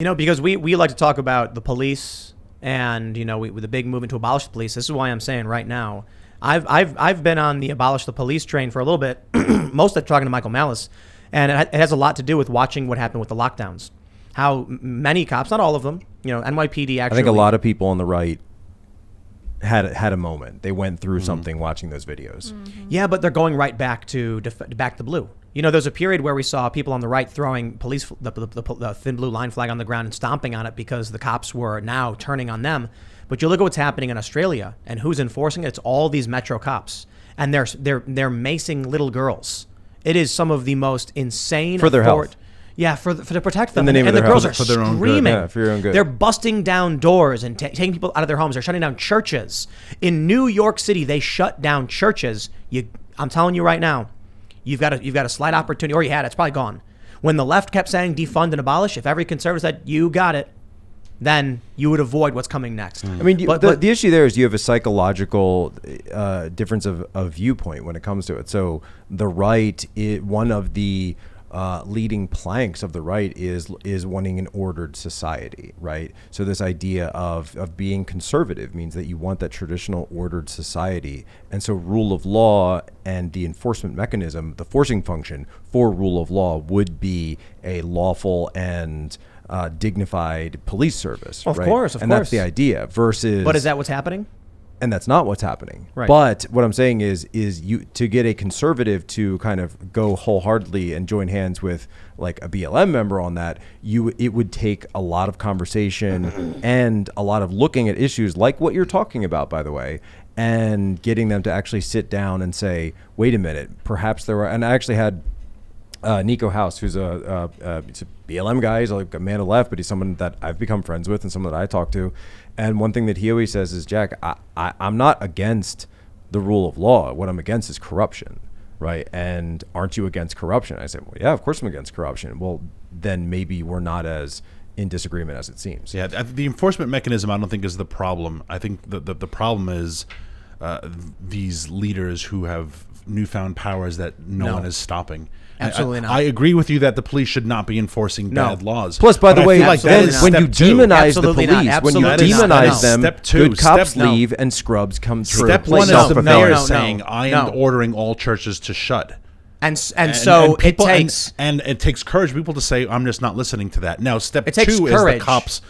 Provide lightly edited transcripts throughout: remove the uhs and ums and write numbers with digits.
You know, because we like to talk about the police and, you know, with the big movement to abolish the police. This is why I'm saying right now, I've been on the abolish the police train for a little bit, mostly talking to Michael Malice, and it has a lot to do with watching what happened with the lockdowns. How many cops, not all of them, you know, NYPD actually. I think a lot of people on the right had a moment. They went through something watching those videos. Yeah, but they're going right back to back to blue. You know, there's a period where we saw people on the right throwing the thin blue line flag on the ground and stomping on it because the cops were now turning on them. But you look at what's happening in Australia and who's enforcing it. It's all these metro cops, and they're macing little girls. It is some of the most insane for their health. Yeah, to protect them. In the name of the their girls health. are For their own screaming. good. Yeah, for your own good. They're busting down doors and taking people out of their homes. They're shutting down churches. In New York City, they shut down churches. I'm telling you right now, you've got a slight opportunity, or you had it. It's probably gone. When the left kept saying defund and abolish, if every conservative said you got it, then you would avoid what's coming next. I mean, the issue there is you have a psychological difference of viewpoint when it comes to it. So the right, one of the leading planks of the right is wanting an ordered society, right? So this idea of being conservative means that you want that traditional ordered society. And so rule of law and the enforcement mechanism, the forcing function for rule of law would be a lawful and dignified police service, Of right? course. And that's the idea versus... But is that what's happening? And that's not what's happening. Right. But what I'm saying is you to get a conservative to kind of go wholeheartedly and join hands with like a BLM member on that, it would take a lot of conversation and a lot of looking at issues like what you're talking about, by the way, and getting them to actually sit down and say, wait a minute, perhaps there are... And I actually had Nico House, who's a BLM guy. He's like a man of the left, but he's someone that I've become friends with and someone that I talk to. And one thing that he always says is, Jack, I'm not against the rule of law. What I'm against is corruption, right? And aren't you against corruption? I said, well, yeah, of course I'm against corruption. Well, then maybe we're not as in disagreement as it seems. Yeah, the enforcement mechanism I don't think is the problem. I think the problem is these leaders who have newfound powers that no one is stopping. Absolutely not. I agree with you that the police should not be enforcing bad laws. Plus, by the way, like when you demonize the Absolutely not. police, when you Absolutely not. demonize them, Step two. good cops Step- no. leave and scrubs come through. Step one is No, the no, mayor no, saying, no, I am no. ordering all churches to shut. And so people, it takes... and it takes courage for people to say, I'm just not listening to that. Now, step It takes two courage. is the cops.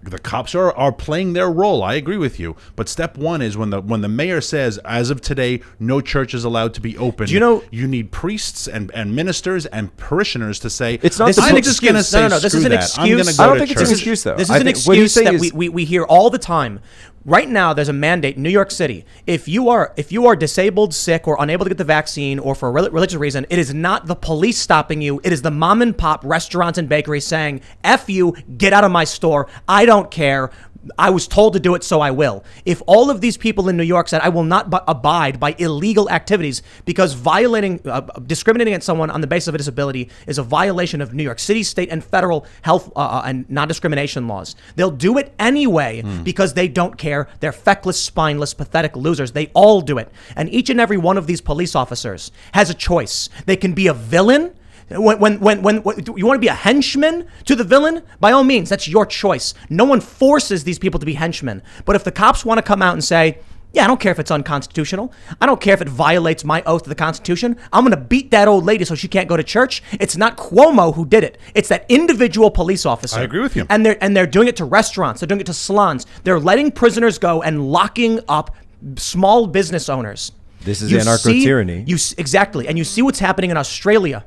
The cops are playing their role. I agree with you. But step one is when the mayor says, as of today, no church is allowed to be open. Do you know, you need priests and ministers and parishioners to say, It's not this the is an police. just going to excuse. say, No, this screw is an that. I'm going to excuse. go I don't to think it's an church. excuse, though. This is I an think what he's excuse saying that is- we hear all the time. Right now, there's a mandate in New York City. If you are disabled, sick, or unable to get the vaccine, or for a religious reason, it is not the police stopping you. It is the mom and pop restaurants and bakeries saying, "F you, get out of my store. I don't care. I was told to do it, so I will." If all of these people in New York said, "I will not abide by illegal activities," because discriminating against someone on the basis of a disability is a violation of New York City, state, and federal health and non-discrimination laws, they'll do it anyway because they don't care. They're feckless, spineless, pathetic losers. They all do it. And each and every one of these police officers has a choice. They can be a villain. When you want to be a henchman to the villain, by all means, that's your choice. No one forces these people to be henchmen. But if the cops want to come out and say, yeah, I don't care if it's unconstitutional. I don't care if it violates my oath to the Constitution. I'm going to beat that old lady so she can't go to church. It's not Cuomo who did it. It's that individual police officer. I agree with you. And they're doing it to restaurants. They're doing it to salons. They're letting prisoners go and locking up small business owners. This is anarcho-tyranny. Exactly. And you see what's happening in Australia.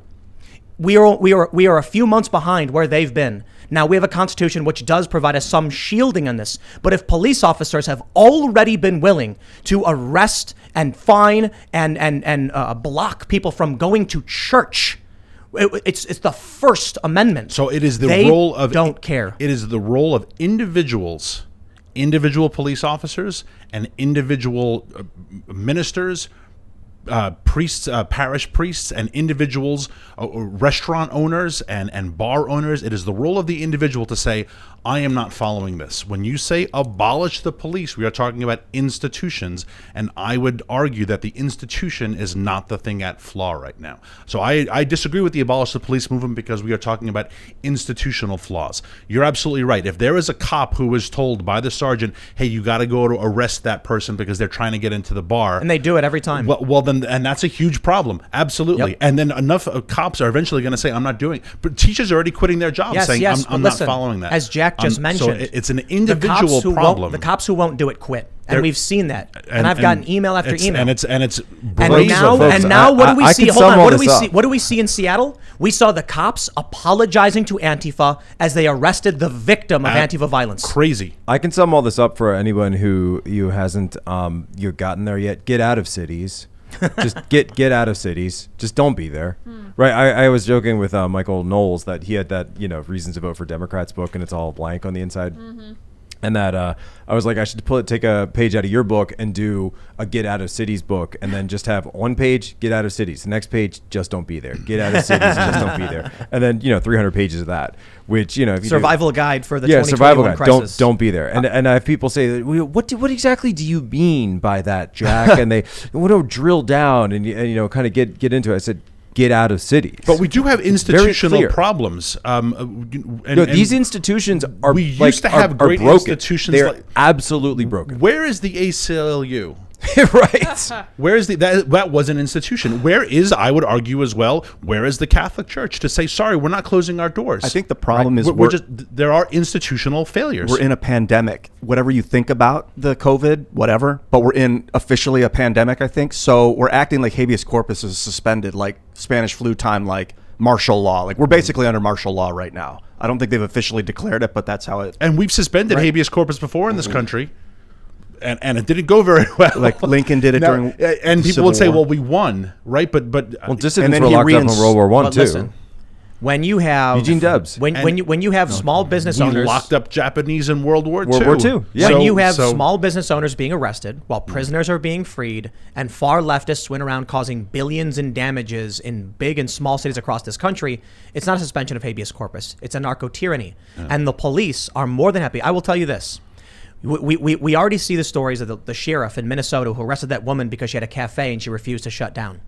We are a few months behind where they've been. Now, we have a constitution which does provide us some shielding in this. But if police officers have already been willing to arrest and fine and block people from going to church, it's the First Amendment. So it is the they role of... don't care. It is the role of individual police officers and individual ministers, priests, parish priests, and individuals, restaurant owners, and bar owners. It is the role of the individual to say, I am not following this. When you say abolish the police, we are talking about institutions, and I would argue that the institution is not the thing at flaw right now. So I disagree with the abolish the police movement because we are talking about institutional flaws. You're absolutely right. If there is a cop who is told by the sergeant, hey, you got to go to arrest that person because they're trying to get into the bar. And they do it every time. Well, then, and that's a huge problem. Absolutely. Yep. And then enough cops are eventually going to say, I'm not doing it. But teachers are already quitting their jobs saying, I'm not following that. As Jack just mentioned, so it's an individual problem. The cops who won't do it quit. And we've seen that. And I've gotten email after email. And it's and now what do we see? Hold on. What do we see? What do we see in Seattle? We saw the cops apologizing to Antifa as they arrested the victim of Antifa violence. Crazy. I can sum all this up for anyone who hasn't you've gotten there yet. Get out of cities. Just get out of cities. Just don't be there. Right. I was joking with Michael Knowles that he had that Reasons to Vote for Democrats book and it's all blank on the inside. And that I was like, I should take a page out of your book and do a Get Out of Cities book, and then just have one page, Get Out of Cities. The next page, just don't be there. Get Out of Cities, just don't be there. And then 300 pages of that, which if you survival guide for the 2021 crisis. Don't be there. And I have people say, what exactly do you mean by that, Jack? And they want to drill down and kind of get into it. I said, get out of cities. But we do have institutional problems. These institutions are we used to have great broken. institutions. They're absolutely broken. Where is the ACLU? Right. Where is that was an institution. Where is, I would argue as well, where is the Catholic Church to say, sorry, we're not closing our doors? I think the problem is there are institutional failures. We're in a pandemic. Whatever you think about the COVID, whatever, but we're in officially a pandemic, I think. So we're acting like habeas corpus is suspended, like Spanish flu time, like martial law. Like we're basically under martial law right now. I don't think they've officially declared it, but that's how it. And we've suspended habeas corpus before in this country. And it didn't go very well. Like Lincoln did it during and people Civil would say, War. well, we won, right? But dissidents were locked up in World War I too. Listen, when you have Eugene Debs, when you have small business owners locked up Japanese in World War II. Yeah. When you have small business owners being arrested while prisoners are being freed, and far leftists went around causing billions in damages in big and small cities across this country, it's not a suspension of habeas corpus. It's a narco-tyranny. And the police are more than happy. I will tell you this. We already see the stories of the sheriff in Minnesota who arrested that woman because she had a cafe and she refused to shut down.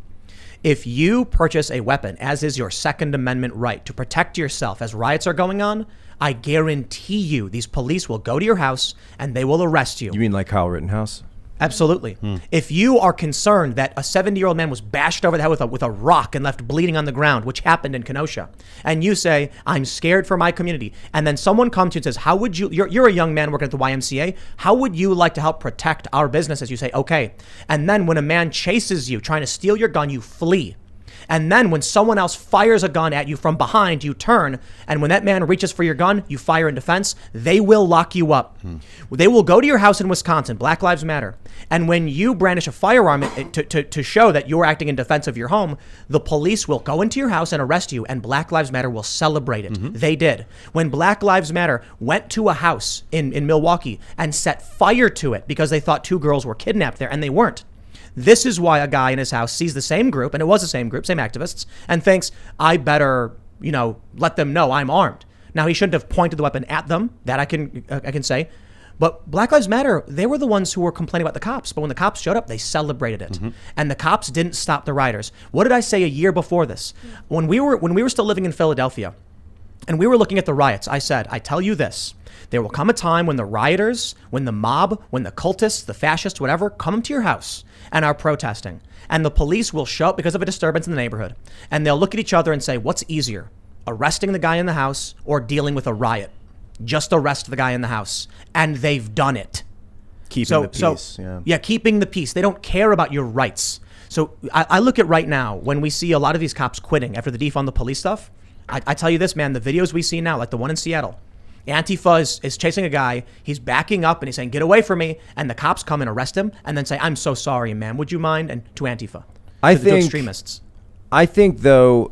If you purchase a weapon, as is your Second Amendment right, to protect yourself as riots are going on, I guarantee you these police will go to your house and they will arrest you. You mean like Kyle Rittenhouse? Absolutely. If you are concerned that a 70-year-old man was bashed over the head with a rock and left bleeding on the ground, which happened in Kenosha, and you say, I'm scared for my community, and then someone comes to you and says, how would you, you're a young man working at the YMCA, how would you like to help protect our businesses? You say, okay. And then when a man chases you, trying to steal your gun, you flee. And then when someone else fires a gun at you from behind, you turn. And when that man reaches for your gun, you fire in defense. They will lock you up. They will go to your house in Wisconsin, Black Lives Matter. And when you brandish a firearm to show that you're acting in defense of your home, the police will go into your house and arrest you, and Black Lives Matter will celebrate it. They did. When Black Lives Matter went to a house in Milwaukee and set fire to it because they thought 2 girls were kidnapped there, and they weren't. This is why a guy in his house sees the same group, and it was the same group, same activists, and thinks, I better, let them know I'm armed. Now, he shouldn't have pointed the weapon at them. That I can say. But Black Lives Matter, they were the ones who were complaining about the cops. But when the cops showed up, they celebrated it. And the cops didn't stop the rioters. What did I say a year before this? When we were still living in Philadelphia, and we were looking at the riots, I said, I tell you this. There will come a time when the rioters, when the mob, when the cultists, the fascists, whatever, come to your house and are protesting. And the police will show up because of a disturbance in the neighborhood. And they'll look at each other and say, what's easier, arresting the guy in the house or dealing with a riot? Just arrest the guy in the house. And they've done it. Keeping the peace. Yeah, keeping the peace. They don't care about your rights. So I look at right now, when we see a lot of these cops quitting after the defund the police stuff, I tell you this, man, the videos we see now, like the one in Seattle, Antifa is chasing a guy. He's backing up and he's saying, get away from me. And the cops come and arrest him and then say, I'm so sorry, man. Would you mind? And to Antifa. To extremists. I think, though,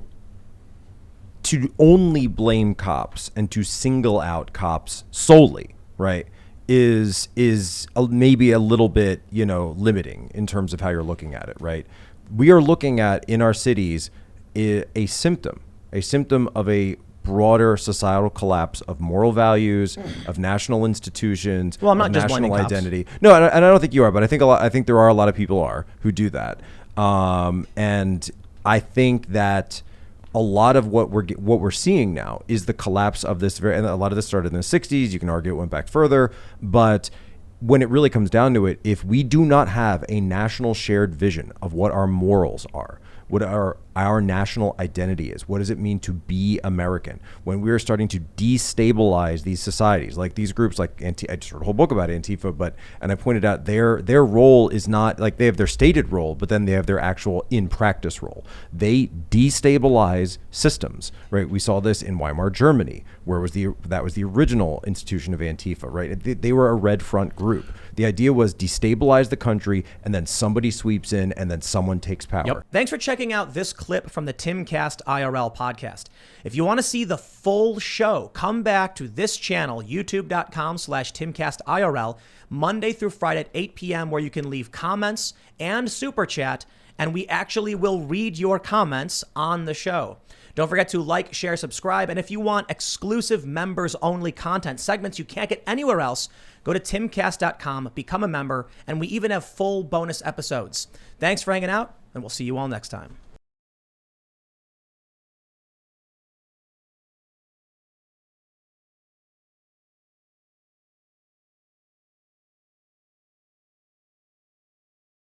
to only blame cops and to single out cops solely, right, is maybe a little bit, limiting in terms of how you're looking at it, right? we are looking at in our cities a symptom of a broader societal collapse of moral values, of national institutions, Well, I'm not of just national blaming cops. identity. No, and I don't think you are, but I think there are a lot of people who do that. And I think that a lot of what we're seeing now is the collapse of this and a lot of this started in the 60s. You can argue it went back further, but when it really comes down to it, if we do not have a national shared vision of what our morals are, what our national identity is, what does it mean to be American, when we are starting to destabilize these societies, like these groups, like I just wrote a whole book about Antifa, and I pointed out their role is not like they have their stated role, but then they have their actual in practice role. They destabilize systems, right? We saw this in Weimar Germany, where that was the original institution of Antifa, right? They were a red front group. The idea was destabilize the country, and then somebody sweeps in, and then someone takes power. Yep. Thanks for checking out this clip from the Timcast IRL podcast. If you want to see the full show, come back to this channel, youtube.com/TimcastIRL, Monday through Friday at 8 p.m., where you can leave comments and super chat, and we actually will read your comments on the show. Don't forget to like, share, subscribe, and if you want exclusive members-only content segments you can't get anywhere else, go to timcast.com, become a member, and we even have full bonus episodes. Thanks for hanging out, and we'll see you all next time.